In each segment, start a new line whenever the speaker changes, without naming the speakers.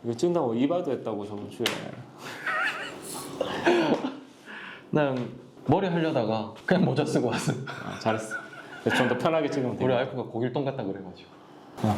이거 찍는다고 이발도 했다고 저번 주에.
난 머리 하려다가 그냥 모자 쓰고 왔어.
잘했어. 좀 더 편하게 찍으면 돼.
우리 와이프가 고길동 갔다 그래가지고.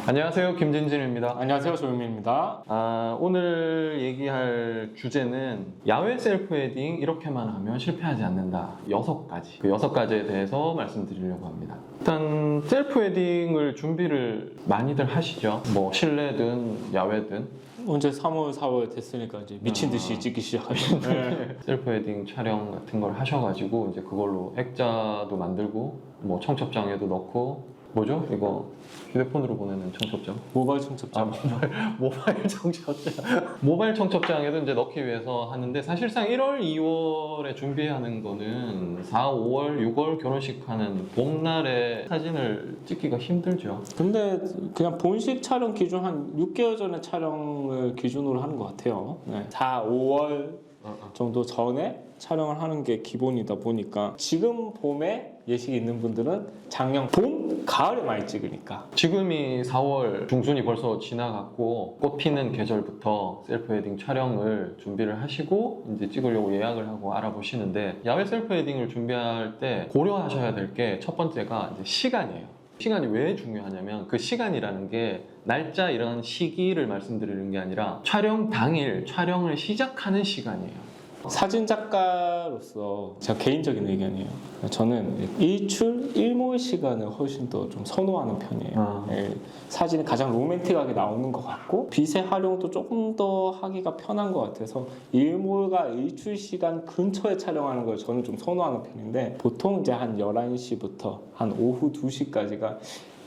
안녕하세요, 김진진입니다.
안녕하세요, 조윤민입니다.
오늘 얘기할 주제는 야외 셀프 웨딩 이렇게만 하면 실패하지 않는다. 6가지. 그 6가지에 대해서 말씀드리려고 합니다. 일단 셀프 웨딩을 준비를 많이들 하시죠. 뭐 실내든 야외든.
언제 3월, 4월 됐으니까 이제 미친 듯이 찍기 시작하죠. 네.
셀프 웨딩 촬영 같은 걸 하셔가지고 이제 그걸로 액자도 만들고 뭐 청첩장에도 넣고 뭐죠? 이거 휴대폰으로 보내는 청첩장?
모바일 청첩장.
모바일 청첩장. 모바일 청첩장에도 이제 넣기 위해서 하는데 사실상 1월, 2월에 준비하는 거는 4, 5월, 6월 결혼식 하는 봄날에 사진을 찍기가 힘들죠.
근데 그냥 본식 촬영 기준 한 6개월 전에 촬영을 기준으로 하는 것 같아요. 네. 4, 5월 정도 전에 촬영을 하는 게 기본이다 보니까 지금 봄에 예식이 있는 분들은 작년 봄, 가을에 많이 찍으니까.
지금이 4월 중순이 벌써 지나갔고 꽃 피는 계절부터 셀프 웨딩 촬영을 준비를 하시고 이제 찍으려고 예약을 하고 알아보시는데 야외 셀프 웨딩을 준비할 때 고려하셔야 될 게 첫 번째가 이제 시간이에요. 시간이 왜 중요하냐면 그 시간이라는 게 날짜 이런 시기를 말씀드리는 게 아니라 촬영 당일 촬영을 시작하는 시간이에요.
사진 작가로서 제가 개인적인 의견이에요. 저는 일출, 일몰 시간을 훨씬 더 좀 선호하는 편이에요. 예, 사진이 가장 로맨틱하게 나오는 것 같고 빛의 활용도 조금 더 하기가 편한 것 같아서 일몰과 일출 시간 근처에 촬영하는 걸 저는 좀 선호하는 편인데 보통 이제 한 11시부터 한 오후 2시까지가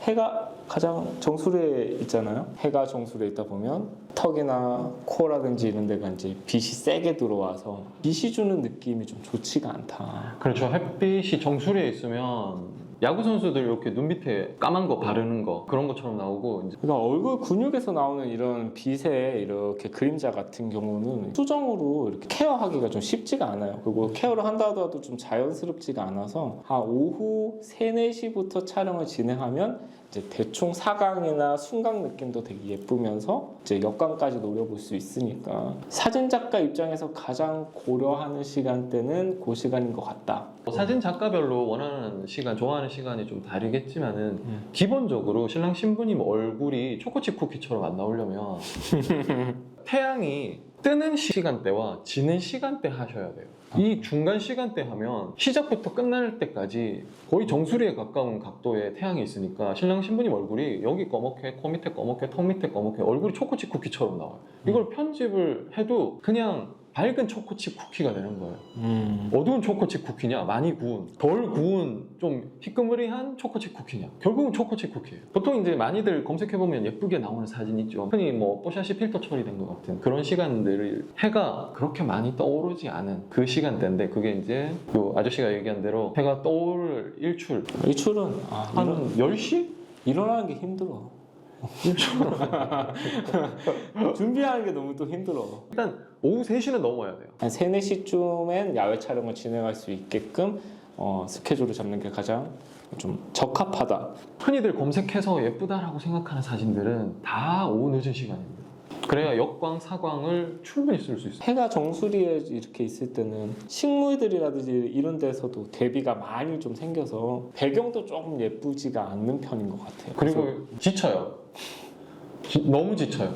해가 가장 정수리에 있잖아요. 해가 정수리에 있다 보면 턱이나 코라든지 이런 데가 이제 빛이 세게 들어와서 빛이 주는 느낌이 좀 좋지가 않다.
그렇죠. 햇빛이 정수리에 있으면 야구 선수들 이렇게 눈 밑에 까만 거 바르는 거 그런 것처럼 나오고 이제
그러니까 얼굴 근육에서 나오는 이런 빛의 이렇게 그림자 같은 경우는 수정으로 이렇게 케어하기가 좀 쉽지가 않아요. 그리고 케어를 한다 하더라도 좀 자연스럽지가 않아서 한 오후 3, 4시부터 촬영을 진행하면 이제 대충 사각이나 순각 느낌도 되게 예쁘면서 이제 역광까지 노려볼 수 있으니까 사진 작가 입장에서 가장 고려하는 시간대는 그 시간인 것 같다.
사진 작가별로 원하는 시간, 좋아하는 시간이 좀 다르겠지만은 기본적으로 신랑 신부님 얼굴이 초코칩 쿠키처럼 안 나오려면 태양이 뜨는 시간대와 지는 시간대 하셔야 돼요. 이 중간 시간대 하면 시작부터 끝날 때까지 거의 정수리에 가까운 각도에 태양이 있으니까 신랑 신부님 얼굴이 여기 검게, 코 밑에 검게, 턱 밑에 검게 얼굴이 초코칩 쿠키처럼 나와요. 이걸 편집을 해도 그냥 밝은 초코칩 쿠키가 되는 거예요. 어두운 초코칩 쿠키냐, 많이 구운, 덜 구운, 좀 희끄무리한 초코칩 쿠키냐. 결국은 초코칩 쿠키예요. 보통 이제 많이들 검색해보면 예쁘게 나오는 사진 있죠. 흔히 뭐 뽀샤시 필터 처리된 것 같은 그런 시간들을 해가 그렇게 많이 떠오르지 않은 그 시간대인데 그게 이제 요 아저씨가 얘기한 대로 해가 떠오를 일출.
일출은
한 10시?
일어나는 게 힘들어. 준비하는 게 너무 또 힘들어.
일단 오후 3시는 넘어야 돼요.
한 3, 4시쯤엔 야외 촬영을 진행할 수 있게끔 스케줄을 잡는 게 가장 좀 적합하다.
흔히들 검색해서 예쁘다라고 생각하는 사진들은 다 오후 늦은 시간입니다. 그래야 역광, 사광을 충분히 쓸 수 있어요.
해가 정수리에 이렇게 있을 때는 식물들이라든지 이런 데서도 대비가 많이 좀 생겨서 배경도 조금 예쁘지가 않는 편인 것 같아요.
그리고 지쳐요. 너무 지쳐요.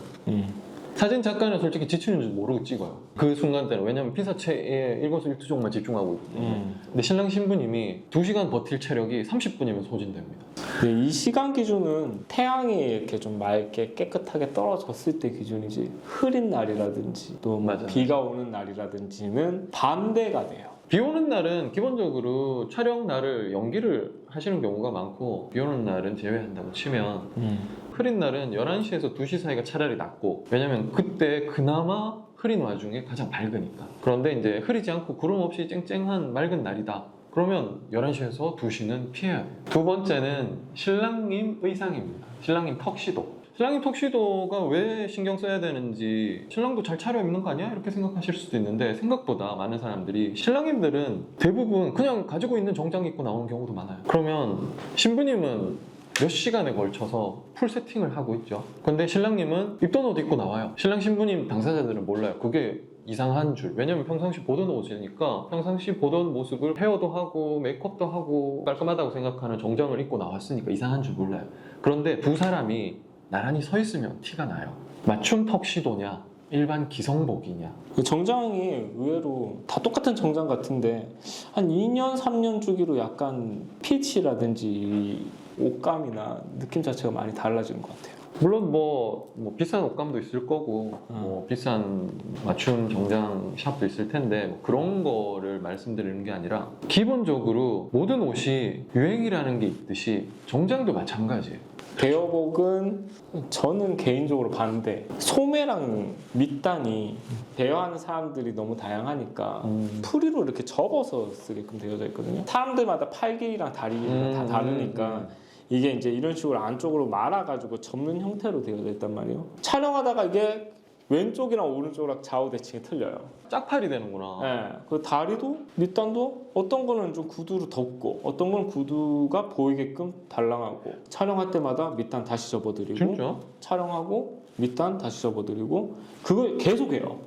사진 작가는 솔직히 지치는 줄 모르고 찍어요. 그 순간대는. 왜냐면 피사체에 일거수일투족만 집중하고 있거든요. 근데 신랑 신부님이 2시간 버틸 체력이 30분이면 소진됩니다.
네, 이 시간 기준은 태양이 이렇게 좀 맑게 깨끗하게 떨어졌을 때 기준이지 흐린 날이라든지 또
맞아.
비가 오는 날이라든지는 반대가 돼요.
비 오는 날은 기본적으로 촬영 날을 연기를 하시는 경우가 많고 비 오는 날은 제외한다고 치면 흐린 날은 11시에서 2시 사이가 차라리 낫고 왜냐면 그때 그나마 흐린 와중에 가장 밝으니까. 그런데 이제 흐리지 않고 구름 없이 쨍쨍한 맑은 날이다. 그러면 11시에서 2시는 피해야 돼요. 두 번째는 신랑님 의상입니다. 신랑님 턱시도. 신랑님 턱시도가 왜 신경 써야 되는지 신랑도 잘 차려입는 거 아니야? 이렇게 생각하실 수도 있는데 생각보다 많은 사람들이 신랑님들은 대부분 그냥 가지고 있는 정장 입고 나오는 경우도 많아요. 그러면 신부님은 몇 시간에 걸쳐서 풀 세팅을 하고 있죠. 근데 신랑님은 입던 옷 입고 나와요. 신랑 신부님 당사자들은 몰라요. 그게 이상한 줄. 왜냐면 평상시 보던 옷이니까 평상시 보던 모습을 헤어도 하고 메이크업도 하고 깔끔하다고 생각하는 정장을 입고 나왔으니까 이상한 줄 몰라요. 그런데 두 사람이 나란히 서 있으면 티가 나요. 맞춤 턱시도냐 일반 기성복이냐.
정장이 의외로 다 똑같은 정장 같은데 한 2년, 3년 주기로 약간 핏이라든지 이 옷감이나 느낌 자체가 많이 달라지는 것 같아요.
물론 뭐 비싼 옷감도 있을 거고 뭐 비싼 맞춤 정장 샵도 있을 텐데 뭐 그런 거를 말씀드리는 게 아니라 기본적으로 모든 옷이 유행이라는 게 있듯이 정장도 마찬가지예요.
대여복은 저는 개인적으로 반대. 소매랑 밑단이 대여하는 사람들이 너무 다양하니까 프리로 이렇게 접어서 쓰게끔 되어져 있거든요. 사람들마다 팔 길이랑 다리 길이가 다 다르니까 이게 이제 이런 식으로 안쪽으로 말아가지고 접는 형태로 되어져 있단 말이에요. 촬영하다가 이게 왼쪽이랑 오른쪽이랑 좌우 대칭이 틀려요.
짝팔이 되는구나.
네, 그 다리도 밑단도 어떤 거는 좀 구두로 덮고 어떤 건 구두가 보이게끔 달랑하고 촬영할 때마다 밑단 다시 접어드리고
진짜?
촬영하고 밑단 다시 접어드리고 그걸 계속해요.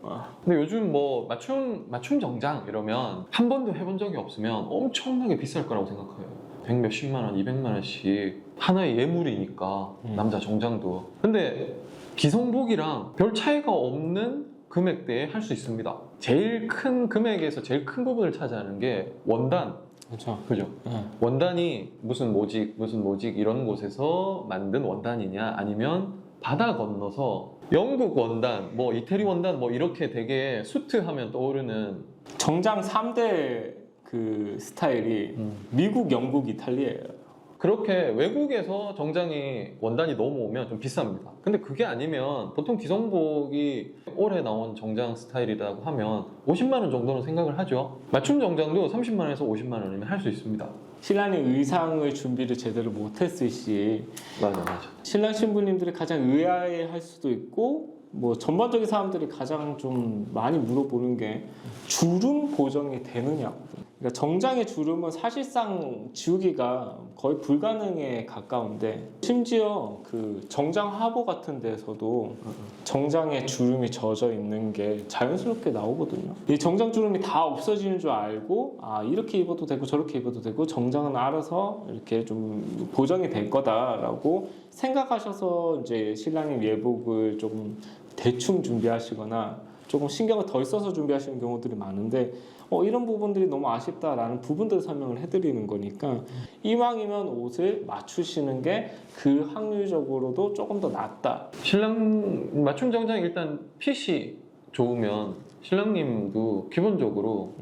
근데 요즘 뭐 맞춤 정장 이러면 한 번도 해본 적이 없으면 엄청나게 비쌀 거라고 생각해요. 100 몇십만 원, 200만 원씩 하나의 예물이니까 남자 정장도. 근데 기성복이랑 별 차이가 없는 금액대에 할 수 있습니다. 제일 큰 금액에서 제일 큰 부분을 차지하는 게 원단.
그렇죠.
그죠? 원단이 무슨 모직 이런 곳에서 만든 원단이냐 아니면 바다 건너서 영국 원단, 뭐 이태리 원단 뭐 이렇게 되게 수트 하면 떠오르는
정장 3대 그 스타일이 미국, 영국, 이탈리아예요.
그렇게 외국에서 정장이 원단이 넘어오면 좀 비쌉니다. 근데 그게 아니면 보통 기성복이 올해 나온 정장 스타일이라고 하면 50만 원 정도는 생각을 하죠. 맞춤 정장도 30만 원에서 50만 원이면 할 수 있습니다.
신랑이 의상을 준비를 제대로 못했을 시
맞아.
신랑 신부님들이 가장 의아해할 수도 있고 뭐 전반적인 사람들이 가장 좀 많이 물어보는 게 주름 보정이 되느냐거든요. 그러니까 정장의 주름은 사실상 지우기가 거의 불가능에 가까운데 심지어 그 정장 하부 같은 데서도 정장에 주름이 젖어 있는 게 자연스럽게 나오거든요. 이 정장 주름이 다 없어지는 줄 알고 아 이렇게 입어도 되고 저렇게 입어도 되고 정장은 알아서 이렇게 좀 보정이 될 거다라고 생각하셔서 이제 신랑님 예복을 조금 대충 준비하시거나 조금 신경을 덜 써서 준비하시는 경우들이 많은데 이런 부분들이 너무 아쉽다라는 부분들을 설명을 해드리는 거니까 이왕이면 옷을 맞추시는 게 그 확률적으로도 조금 더 낫다.
신랑 맞춤 정장 일단 핏이 좋으면 신랑님도 기본적으로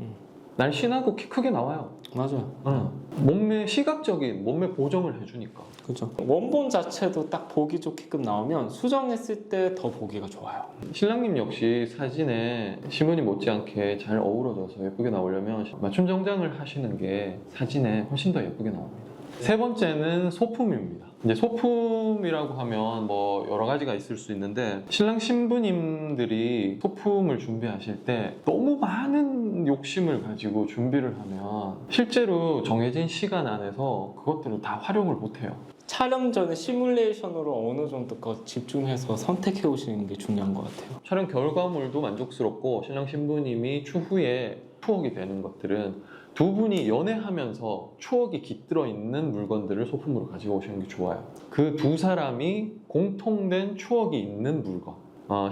날씬하고 키 크게 나와요.
맞아요.
몸매 시각적인 몸매 보정을 해주니까.
그렇죠. 원본 자체도 딱 보기 좋게끔 나오면 수정했을 때 더 보기가 좋아요.
신랑님 역시 사진에 신부님 못지않게 잘 어우러져서 예쁘게 나오려면 맞춤 정장을 하시는 게 사진에 훨씬 더 예쁘게 나옵니다. 세 번째는 소품입니다. 이제 소품이라고 하면 뭐 여러 가지가 있을 수 있는데 신랑 신부님들이 소품을 준비하실 때 너무 많은 욕심을 가지고 준비를 하면 실제로 정해진 시간 안에서 그것들을 다 활용을 못해요.
촬영 전에 시뮬레이션으로 어느 정도 집중해서 선택해 오시는 게 중요한 것 같아요.
촬영 결과물도 만족스럽고 신랑 신부님이 추후에 추억이 되는 것들은 두 분이 연애하면서 추억이 깃들어 있는 물건들을 소품으로 가지고 오시는 게 좋아요. 그 두 사람이 공통된 추억이 있는 물건.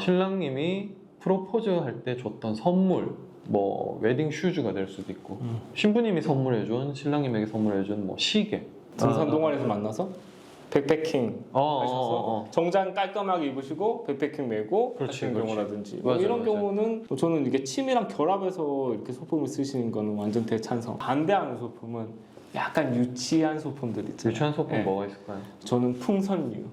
신랑님이 프로포즈 할 때 줬던 선물, 뭐 웨딩 슈즈가 될 수도 있고 신부님이 선물해준 신랑님에게 선물해준 뭐 시계.
등산 동아리에서 만나서 백패킹 하셔서
어.
정장 깔끔하게 입으시고 백패킹 메고
그렇지,
하시는
그렇지.
경우라든지 뭐
맞아,
이런
맞아.
경우는 저는 이게 취미랑 결합해서 이렇게 소품을 쓰시는 거는 완전 대찬성. 반대하는 소품은 약간 유치한 소품들 있잖아요.
유치한 소품
네.
뭐가 있을까요?
저는 풍선류,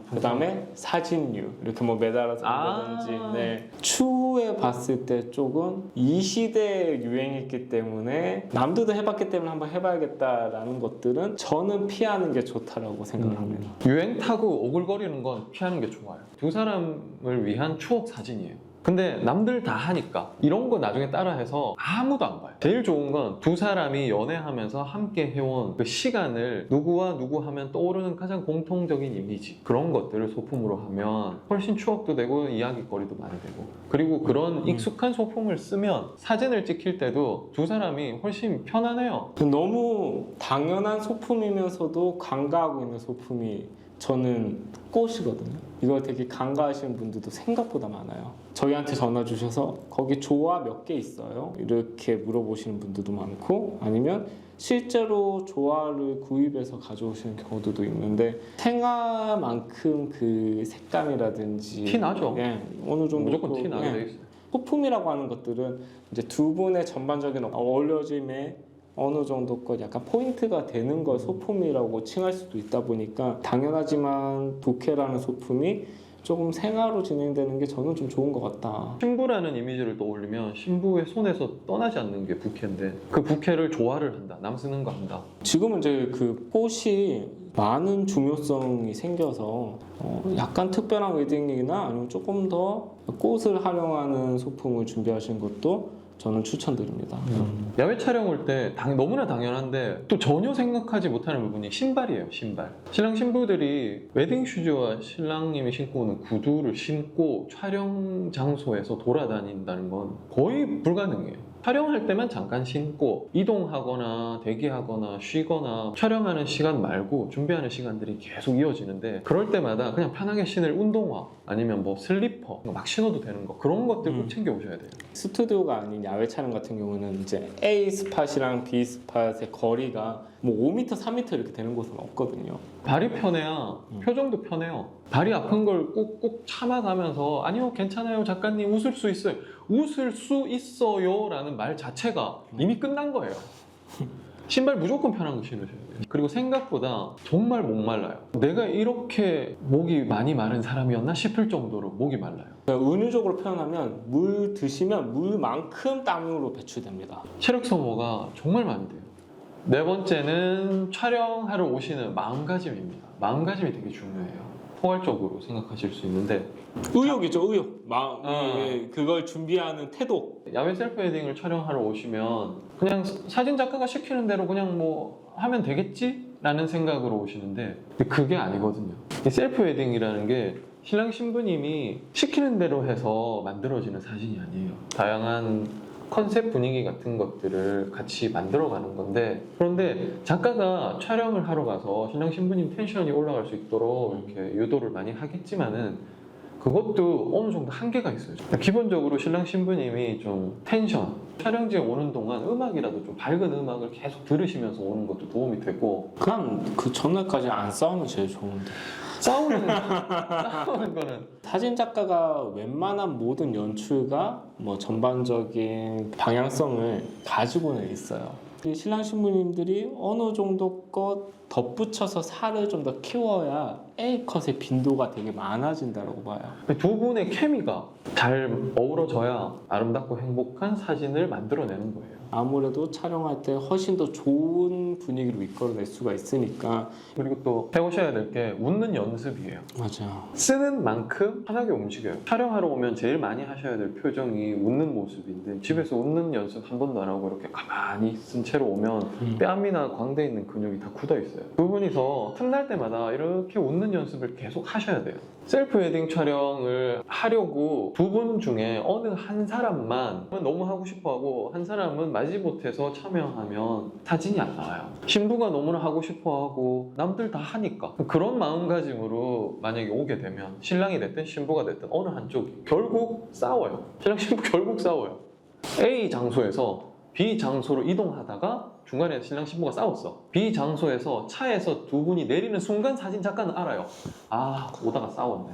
그다음에 사진류 이렇게 뭐 매달아서 한다든지. 네. 추후에 봤을 때 조금 이 시대의 유행이기 때문에 남들도 해봤기 때문에 한번 해봐야겠다라는 것들은 저는 피하는 게 좋다라고 생각을 합니다.
유행 타고 오글거리는 건 피하는 게 좋아요. 두 사람을 위한 추억 사진이에요. 근데 남들 다 하니까 이런 거 나중에 따라해서 아무도 안 봐요. 제일 좋은 건 두 사람이 연애하면서 함께 해온 그 시간을 누구와 누구 하면 떠오르는 가장 공통적인 이미지, 그런 것들을 소품으로 하면 훨씬 추억도 되고 이야기거리도 많이 되고, 그리고 그런 익숙한 소품을 쓰면 사진을 찍힐 때도 두 사람이 훨씬 편안해요.
너무 당연한 소품이면서도 간과하고 있는 소품이 저는 꽃이거든요. 이거 되게 간과하시는 분들도 생각보다 많아요. 저희한테 전화 주셔서 거기 조화 몇 개 있어요? 이렇게 물어보시는 분들도 많고, 아니면 실제로 조화를 구입해서 가져오시는 경우도 있는데, 생화만큼 그 색감이라든지
티 나죠?
예, 어느 정도
무조건
또,
티 나게
예,
돼 있어요.
소품이라고 하는 것들은 이제 두 분의 전반적인 어울려짐에 어느 정도껏 약간 포인트가 되는 걸 소품이라고 칭할 수도 있다 보니까, 당연하지만 부케라는 소품이 조금 생화로 진행되는 게 저는 좀 좋은 것 같다.
신부라는 이미지를 떠올리면 신부의 손에서 떠나지 않는 게 부케인데, 그 부케를 조화를 한다, 남 쓰는 거 한다.
지금은 이제 그 꽃이 많은 중요성이 생겨서 약간 특별한 웨딩이나 아니면 조금 더 꽃을 활용하는 소품을 준비하시는 것도 저는 추천드립니다.
야외 촬영 올 때 너무나 당연한데 또 전혀 생각하지 못하는 부분이 신발이에요. 신발. 신랑 신부들이 웨딩 슈즈와 신랑님이 신고 오는 구두를 신고 촬영 장소에서 돌아다닌다는 건 거의 불가능해요. 촬영할 때만 잠깐 신고 이동하거나 대기하거나 쉬거나, 촬영하는 시간 말고 준비하는 시간들이 계속 이어지는데, 그럴 때마다 그냥 편하게 신을 운동화 아니면 뭐 슬리퍼 막 신어도 되는 거, 그런 것들 꼭 챙겨 오셔야 돼요.
스튜디오가 아닌 야외 촬영 같은 경우는 이제 A 스팟이랑 B 스팟의 거리가 뭐 5m, 3m 이렇게 되는 곳은 없거든요.
발이 편해야 표정도 편해요. 발이 아픈 걸 꾹꾹 참아가면서 아니요 괜찮아요 작가님 웃을 수 있어요, 웃을 수 있어요 라는 말 자체가 이미 끝난 거예요. 신발 무조건 편한 거 신으셔야 돼요. 그리고 생각보다 정말 목 말라요. 내가 이렇게 목이 많이 마른 사람이었나 싶을 정도로 목이 말라요.
은유적으로 표현하면 물 드시면 물만큼 땀으로 배출됩니다.
체력 소모가 정말 많이 돼요. 네 번째는 촬영하러 오시는 마음가짐입니다. 마음가짐이 되게 중요해요. 포괄적으로 생각하실 수 있는데,
의욕이죠, 의욕. 그걸 준비하는 태도.
야외 셀프 웨딩을 촬영하러 오시면 그냥 사진 작가가 시키는 대로 그냥 뭐 하면 되겠지? 라는 생각으로 오시는데 그게 아니거든요. 이 셀프 웨딩이라는 게 신랑 신부님이 시키는 대로 해서 만들어지는 사진이 아니에요. 다양한 컨셉 분위기 같은 것들을 같이 만들어가는 건데, 그런데 작가가 촬영을 하러 가서 신랑 신부님 텐션이 올라갈 수 있도록 이렇게 유도를 많이 하겠지만은 그것도 어느 정도 한계가 있어요. 기본적으로 신랑 신부님이 좀 텐션, 촬영지에 오는 동안 음악이라도 좀 밝은 음악을 계속 들으시면서 오는 것도 도움이 되고,
그냥 그 전날까지 안 싸우면 제일 좋은데.
싸우는 거는
사진 작가가 웬만한 모든 연출과 뭐 전반적인 방향성을 가지고는 있어요. 이 신랑 신부님들이 어느 정도껏 덧붙여서 살을 좀 더 키워야 A컷의 빈도가 되게 많아진다고 봐요.
두 분의 케미가 잘 어우러져야 아름답고 행복한 사진을 만들어내는 거예요.
아무래도 촬영할 때 훨씬 더 좋은 분위기로 이끌어낼 수가 있으니까.
그리고 또 해오셔야 될 게 웃는 연습이에요.
맞아요.
쓰는 만큼 편하게 움직여요. 촬영하러 오면 제일 많이 하셔야 될 표정이 웃는 모습인데, 집에서 웃는 연습 한 번도 안 하고 이렇게 가만히 쓴 채로 오면 뺨이나 광대에 있는 근육이 다 굳어 있어요. 두 분이서 틈날 때마다 이렇게 웃는 연습을 계속 하셔야 돼요. 셀프 웨딩 촬영을 하려고 두 분 중에 어느 한 사람만 너무 하고 싶어하고 한 사람은 마지못해서 참여하면 사진이 안 나와요. 신부가 너무나 하고 싶어하고 남들 다 하니까, 그런 마음가짐으로 만약에 오게 되면 신랑이 됐든 신부가 됐든 어느 한쪽이 결국 싸워요. 신랑 신부 결국 싸워요. A 장소에서 B 장소로 이동하다가 중간에 신랑 신부가 싸웠어. B 장소에서 차에서 두 분이 내리는 순간 사진 작가는 알아요. 아, 오다가 싸웠네.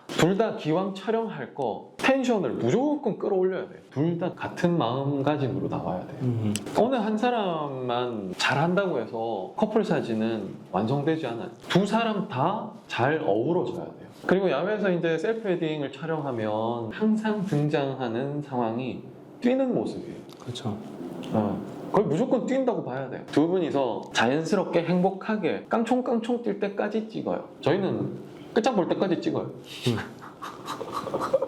둘 다 기왕 촬영할 거 텐션을 무조건 끌어올려야 돼요. 둘 다 같은 마음가짐으로 나와야 돼요. 어느 한 사람만 잘한다고 해서 커플 사진은 완성되지 않아요. 두 사람 다 잘 어우러져야 돼요. 그리고 야외에서 이제 셀프 웨딩을 촬영하면 항상 등장하는 상황이 뛰는 모습이에요.
그렇죠.
거의 무조건 뛴다고 봐야 돼요. 두 분이서 자연스럽게 행복하게 깡총깡총 뛸 때까지 찍어요. 저희는 끝장 볼 때까지 찍어요.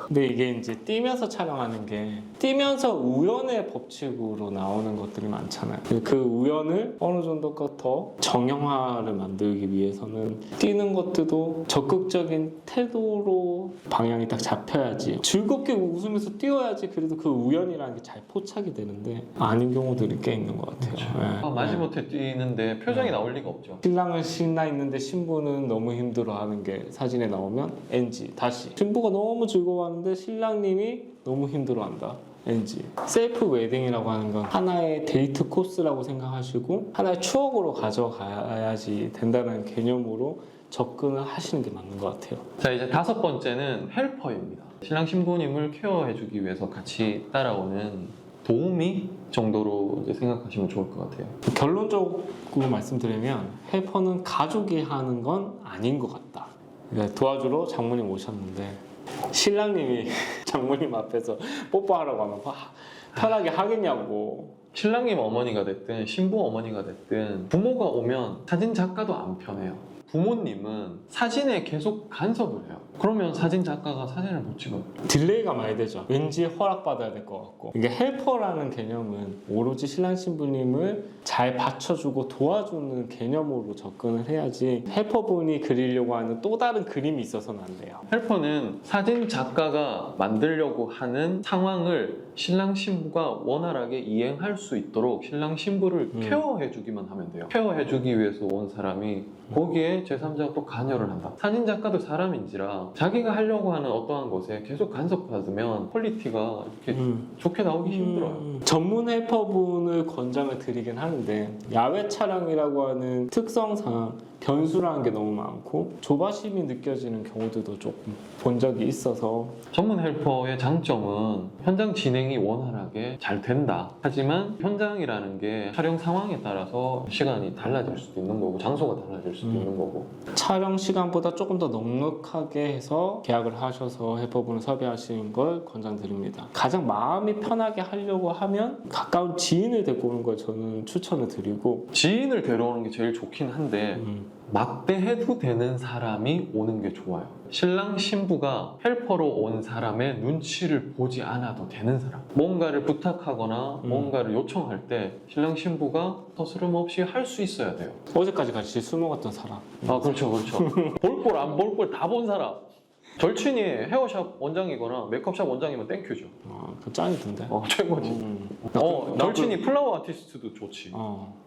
근데 이게 이제 뛰면서 촬영하는 게 뛰면서 우연의 법칙으로 나오는 것들이 많잖아요. 그 우연을 어느 정도가 더 정형화를 만들기 위해서는 뛰는 것들도 적극적인 태도로 방향이 딱 잡혀야지, 즐겁게 웃으면서 뛰어야지 그래도 그 우연이라는 게 잘 포착이 되는데 아닌 경우들이 꽤 있는 것 같아요. 네.
마지못해 뛰는데 표정이 나올 리가 없죠.
신랑은 신나 있는데 신부는 너무 힘들어하는 게 사진에 나오면 NG. 다시 신부가 너무 즐거워하는데 신랑님이 너무 힘들어한다. NG. 셀프 웨딩이라고 하는 건 하나의 데이트 코스라고 생각하시고 하나의 추억으로 가져가야지 된다는 개념으로 접근을 하시는 게 맞는 것 같아요.
자, 이제 5번째는 헬퍼입니다. 신랑 신부님을 케어해주기 위해서 같이 따라오는 도우미 정도로 이제 생각하시면 좋을 것 같아요.
결론적으로 말씀드리면 헬퍼는 가족이 하는 건 아닌 것 같다. 그러니까 도와주러 장모님 오셨는데 신랑님이 장모님 앞에서 뽀뽀하라고 하면 편하게 하겠냐고.
신랑님 어머니가 됐든 신부 어머니가 됐든 부모가 오면 사진 작가도 안 편해요. 부모님은 사진에 계속 간섭을 해요. 그러면 사진 작가가 사진을 못 찍어요.
딜레이가 많이 되죠. 왠지 허락받아야 될 것 같고. 이게 헬퍼라는 개념은 오로지 신랑 신부님을 잘 받쳐주고 도와주는 개념으로 접근을 해야지 헬퍼분이 그리려고 하는 또 다른 그림이 있어서는 안 돼요.
헬퍼는 사진 작가가 만들려고 하는 상황을 신랑 신부가 원활하게 이행할 수 있도록 신랑 신부를 케어해주기만 하면 돼요. 케어해주기 위해서 온 사람이 거기에 제3자가 또 관여를 한다. 사진 작가도 사람인지라 자기가 하려고 하는 어떠한 것에 계속 간섭받으면 퀄리티가 이렇게 좋게 나오기 힘들어요.
전문 헬퍼분을 권장을 드리긴 하는데 야외 촬영이라고 하는 특성상 변수라는 게 너무 많고 조바심이 느껴지는 경우들도 조금 본 적이 있어서.
전문 헬퍼의 장점은 현장 진행이 원활하게 잘 된다. 하지만 현장이라는 게 촬영 상황에 따라서 시간이 달라질 수도 있는 거고 장소가 달라질 수도 있는 거고,
촬영 시간보다 조금 더 넉넉하게 해서 계약을 하셔서 헬퍼분을 섭외하시는 걸 권장드립니다. 가장 마음이 편하게 하려고 하면 가까운 지인을 데리고 오는 걸 저는 추천을 드리고.
지인을 데려오는 게 제일 좋긴 한데 막대해도 되는 사람이 오는 게 좋아요. 신랑 신부가 헬퍼로 온 사람의 눈치를 보지 않아도 되는 사람, 뭔가를 부탁하거나 뭔가를 요청할 때 신랑 신부가 서스름없이 할 수 있어야 돼요.
어제까지 같이 술 먹었던 사람.
아, 그렇죠, 그렇죠. 볼 꼴 안 볼 꼴 다 본 사람. 절친이 헤어샵 원장이거나 메이크업샵 원장이면 땡큐죠.
그 짱이던데.
최고지. 절친이 플라워 아티스트도 좋지.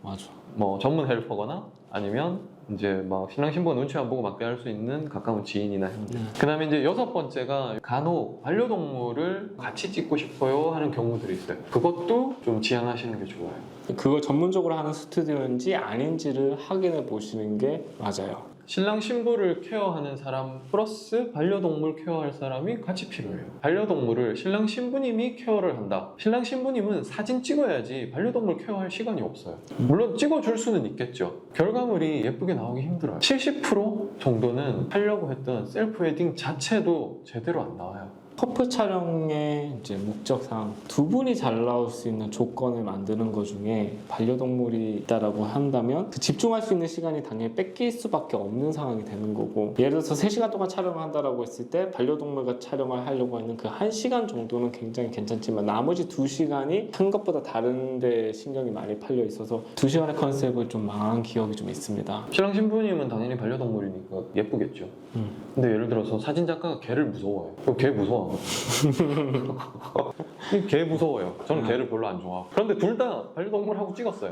맞아.
뭐 전문 헬퍼거나 아니면 이제 막 신랑 신부가 눈치 안 보고 막대할 수 있는 가까운 지인이나 형제. 그다음에 이제 6번째가 간혹 반려동물을 같이 찍고 싶어요 하는 경우들이 있어요. 그것도 좀 지양하시는 게 좋아요.
그걸 전문적으로 하는 스튜디오인지 아닌지를 확인해 보시는 게 맞아요.
신랑 신부를 케어하는 사람 플러스 반려동물 케어할 사람이 같이 필요해요. 반려동물을 신랑 신부님이 케어를 한다. 신랑 신부님은 사진 찍어야지 반려동물 케어할 시간이 없어요. 물론 찍어줄 수는 있겠죠. 결과물이 예쁘게 나오기 힘들어요. 70% 정도는 하려고 했던 셀프 웨딩 자체도 제대로 안 나와요.
커플 촬영의 이제 목적상 두 분이 잘 나올 수 있는 조건을 만드는 것 중에 반려동물이 있다라고 한다면 그 집중할 수 있는 시간이 당연히 뺏길 수밖에 없는 상황이 되는 거고, 예를 들어서 3시간 동안 촬영을 한다라고 했을 때 반려동물과 촬영을 하려고 하는 그 1시간 정도는 굉장히 괜찮지만 나머지 2시간이 한 것보다 다른 데 신경이 많이 팔려 있어서 2시간의 컨셉을 좀 망한 기억이 좀 있습니다.
신랑 신부님은 당연히 반려동물이니까 예쁘겠죠. 근데 예를 들어서 사진 작가가 개를 무서워해요. 그럼 개 무서워. 개 무서워요. 저는 개를 별로 안 좋아하고. 그런데 둘 다 반려동물하고 찍었어요.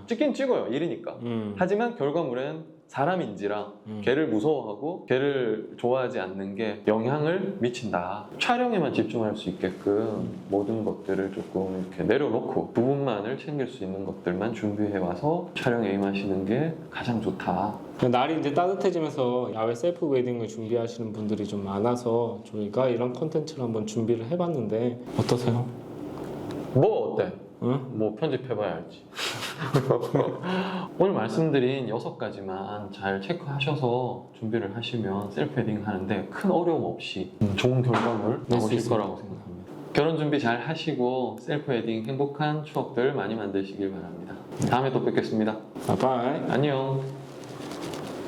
찍긴 찍어요. 일이니까. 하지만 결과물엔 사람인지라 개를 무서워하고 개를 좋아하지 않는 게 영향을 미친다. 촬영에만 집중할 수 있게끔 모든 것들을 조금 이렇게 내려놓고 부분만을 챙길 수 있는 것들만 준비해 와서 촬영에 임하시는 게 가장 좋다.
날이 이제 따뜻해지면서 야외 셀프 웨딩을 준비하시는 분들이 좀 많아서 저희가 이런 콘텐츠를 한번 준비를 해봤는데 어떠세요?
뭐 어때?
응?
뭐 편집해봐야 알지. 오늘 말씀드린 6가지만 잘 체크하셔서 준비를 하시면 셀프 웨딩 하는데 큰 어려움 없이 좋은 결과물 나오실 거라고 생각합니다. 결혼 준비 잘 하시고 셀프 웨딩 행복한 추억들 많이 만드시길 바랍니다. 다음에 또 뵙겠습니다.
바이바이.
안녕.